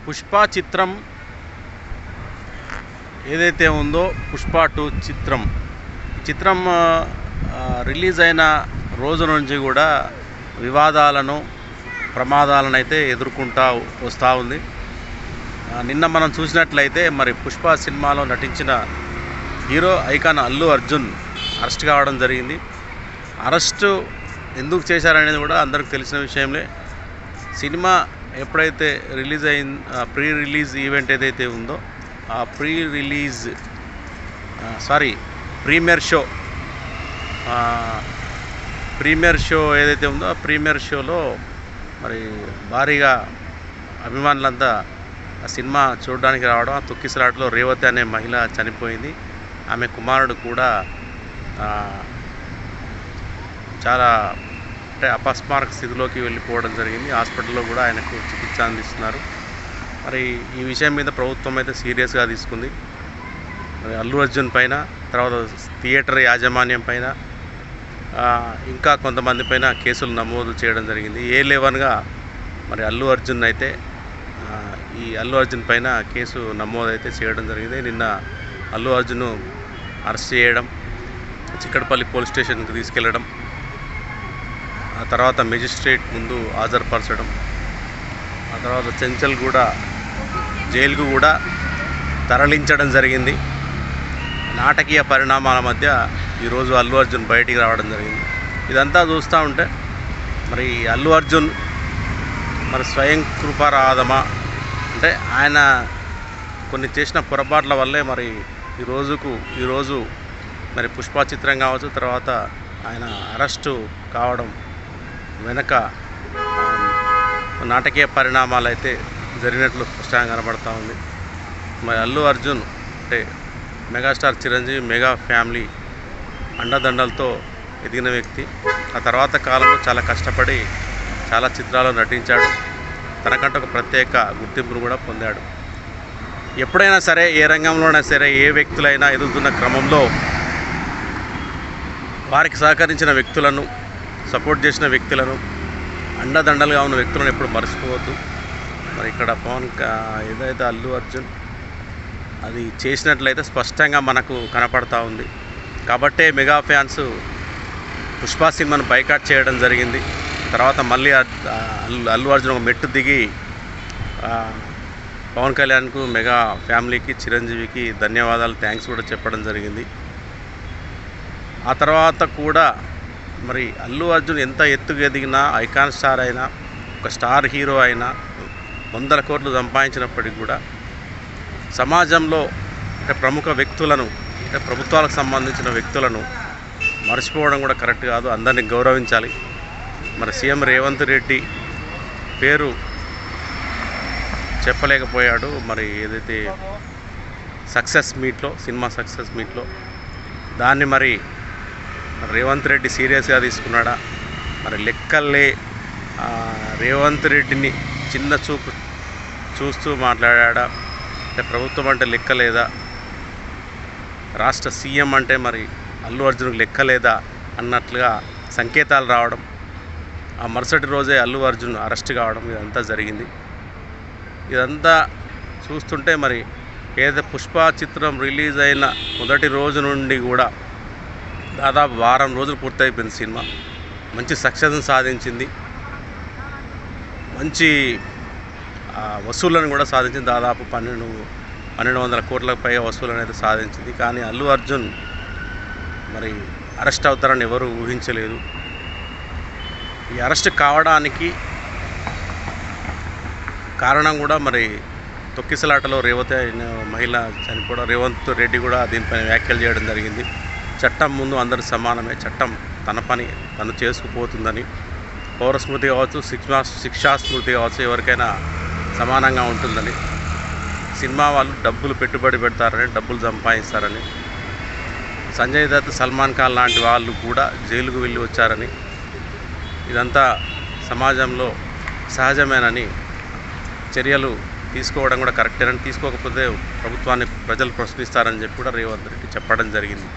పుష్ప చిత్రం ఏదైతే ఉందో పుష్ప 2 చిత్రం రిలీజ్ అయిన రోజు నుంచి కూడా వివాదాలను ప్రమాదాలను అయితే ఎదుర్కొంటూ వస్తూ ఉంది. నిన్న మనం చూసినట్లయితే మరి పుష్ప సినిమాలో నటించిన hero icon Allu Arjun arrest కావడం జరిగింది. అరెస్టు ఎందుకు చేశారనేది కూడా అందరికి తెలిసిన విషయంలే. సినిమా ఎప్పుడైతే రిలీజ్ ప్రీ రిలీజ్ ఈవెంట్ ఏదైతే ఉందో ఆ ప్రీమియర్ షో ఏదైతే ఉందో ఆ ప్రీమియర్ షోలో మరి భారీగా అభిమానులంతా ఆ సినిమా చూడడానికి రావడం, ఆ తొక్కిసలాటలో రేవతి అనే మహిళ చనిపోయింది. ఆమె కుమారుడు కూడా చాలా అపస్మారక స్థితిలోకి వెళ్ళిపోవడం జరిగింది. హాస్పిటల్లో కూడా ఆయనకు చికిత్స అందిస్తున్నారు. మరి ఈ విషయం మీద ప్రభుత్వం అయితే సీరియస్గా తీసుకుంది. మరి అల్లు అర్జున్ పైన, తర్వాత థియేటర్ యాజమాన్యం పైన, ఇంకా కొంతమంది పైన కేసులు నమోదు చేయడం జరిగింది. A11గా మరి అల్లు అర్జున్ అయితే ఈ అల్లు అర్జున్ పైన కేసు నమోదు అయితే చేయడం జరిగింది. నిన్న అల్లు అర్జున్ అరెస్ట్ చేయడం, చిక్కడపల్లి పోలీస్ స్టేషన్కి తీసుకెళ్ళడం, ఆ తర్వాత మెజిస్ట్రేట్ ముందు హాజరుపరచడం, ఆ తర్వాత చెంచల్గూడ జైలుకు కూడా తరలించడం జరిగింది. నాటకీయ పరిణామాల మధ్య ఈరోజు అల్లు అర్జున్ బయటికి రావడం జరిగింది. ఇదంతా చూస్తూ ఉంటే మరి అల్లు అర్జున్ మరి స్వయం కృపారాధమా అంటే ఆయన కొన్ని చేసిన పొరపాట్ల వల్లే మరి ఈరోజు మరి పుష్ప చిత్రం కావచ్చు, తర్వాత ఆయన అరెస్టు కావడం వెనక నాటకీయ పరిణామాలు అయితే జరిగినట్లు స్పష్టంగా కనబడుతూ ఉంది. మరి అల్లు అర్జున్ అంటే మెగాస్టార్ చిరంజీవి మెగా ఫ్యామిలీ అండదండలతో ఎదిగిన వ్యక్తి. ఆ తర్వాత కాలంలో చాలా కష్టపడి చాలా చిత్రాల్లో నటించాడు. తనకంటే ఒక ప్రత్యేక గుర్తింపును కూడా పొందాడు. ఎప్పుడైనా సరే, ఏ రంగంలోనైనా సరే, ఏ వ్యక్తులైనా ఎదుగుతున్న క్రమంలో వారికి సహకరించిన వ్యక్తులను, సపోర్ట్ చేసిన వ్యక్తులను, అండదండలుగా ఉన్న వ్యక్తులను ఎప్పుడు మర్చిపోవద్దు. మరి ఇక్కడ ఏదైతే అల్లు అర్జున్ అది చేసినట్లయితే స్పష్టంగా మనకు కనపడతా ఉంది. కాబట్టే మెగా ఫ్యాన్స్ పుష్ప సినిమాను బైకాట్ చేయడం జరిగింది. తర్వాత మళ్ళీ అల్లు అర్జున్ ఒక మెట్టు దిగి పవన్ కళ్యాణ్కు, మెగా ఫ్యామిలీకి, చిరంజీవికి ధన్యవాదాలు, థ్యాంక్స్ కూడా చెప్పడం జరిగింది. ఆ తర్వాత కూడా మరి అల్లు అర్జున్ ఎంత ఎత్తుకు ఎదిగినా, ఐకాన్ స్టార్ అయినా, ఒక స్టార్ హీరో అయినా, 100 కోట్లు సంపాదించినప్పటికీ కూడా సమాజంలో అంటే ప్రముఖ వ్యక్తులను, అంటే ప్రభుత్వాలకు సంబంధించిన వ్యక్తులను మర్చిపోవడం కూడా కరెక్ట్ కాదు. అందరినీ గౌరవించాలి. మరి సీఎం రేవంత్ రెడ్డి పేరు చెప్పలేకపోయాడు. మరి ఏదైతే సినిమా సక్సెస్ మీట్లో దాన్ని మరి రేవంత్ రెడ్డి సీరియస్గా తీసుకున్నాడా? మరి లెక్కల్లే రేవంత్ రెడ్డిని చిన్న చూపు చూస్తూ మాట్లాడా? అంటే ప్రభుత్వం అంటే లెక్క లేదా, రాష్ట్ర సీఎం అంటే మరి అల్లు అర్జున్కి లెక్క లేదా అన్నట్లుగా సంకేతాలు రావడం, ఆ మరుసటి రోజే అల్లు అర్జున్ అరెస్ట్ కావడం, ఇదంతా జరిగింది. ఇదంతా చూస్తుంటే మరి ఏదైతే పుష్ప చిత్రం రిలీజ్ అయిన మొదటి రోజు నుండి కూడా దాదాపు వారం రోజులు పూర్తయిపోయింది. సినిమా మంచి సక్సెస్ని సాధించింది, మంచి వసూళ్లను కూడా సాధించింది. దాదాపు 1200 కోట్లకు పైగా వసూళ్లను అయితే సాధించింది. కానీ అల్లు అర్జున్ మరి అరెస్ట్ అవుతారని ఎవరు ఊహించలేదు. ఈ అరెస్ట్ కావడానికి కారణం కూడా మరి తొక్కిసలాటలో రేవతి అయిన మహిళ చనిపోవడం. రేవంత్ రెడ్డి కూడా దీనిపైన వ్యాఖ్యలు చేయడం జరిగింది. చట్టం ముందు అందరూ సమానమే, చట్టం తన పని తను చేసుకుపోతుందని, పౌరస్మృతి కావచ్చు, శిక్షాస్మృతి కావచ్చు, ఎవరికైనా సమానంగా ఉంటుందని, సినిమా వాళ్ళు డబ్బులు పెట్టుబడి పెడతారని, డబ్బులు సంపాదిస్తారని, సంజయ్ దత్, సల్మాన్ ఖాన్ లాంటి వాళ్ళు కూడా జైలుకు వెళ్ళి వచ్చారని, ఇదంతా సమాజంలో సహజమేనని, చర్యలు తీసుకోవడం కూడా కరెక్టేనని, తీసుకోకపోతే ప్రభుత్వాన్ని ప్రజలు ప్రశ్నిస్తారని చెప్పి కూడా రేవంత్ రెడ్డి చెప్పడం జరిగింది.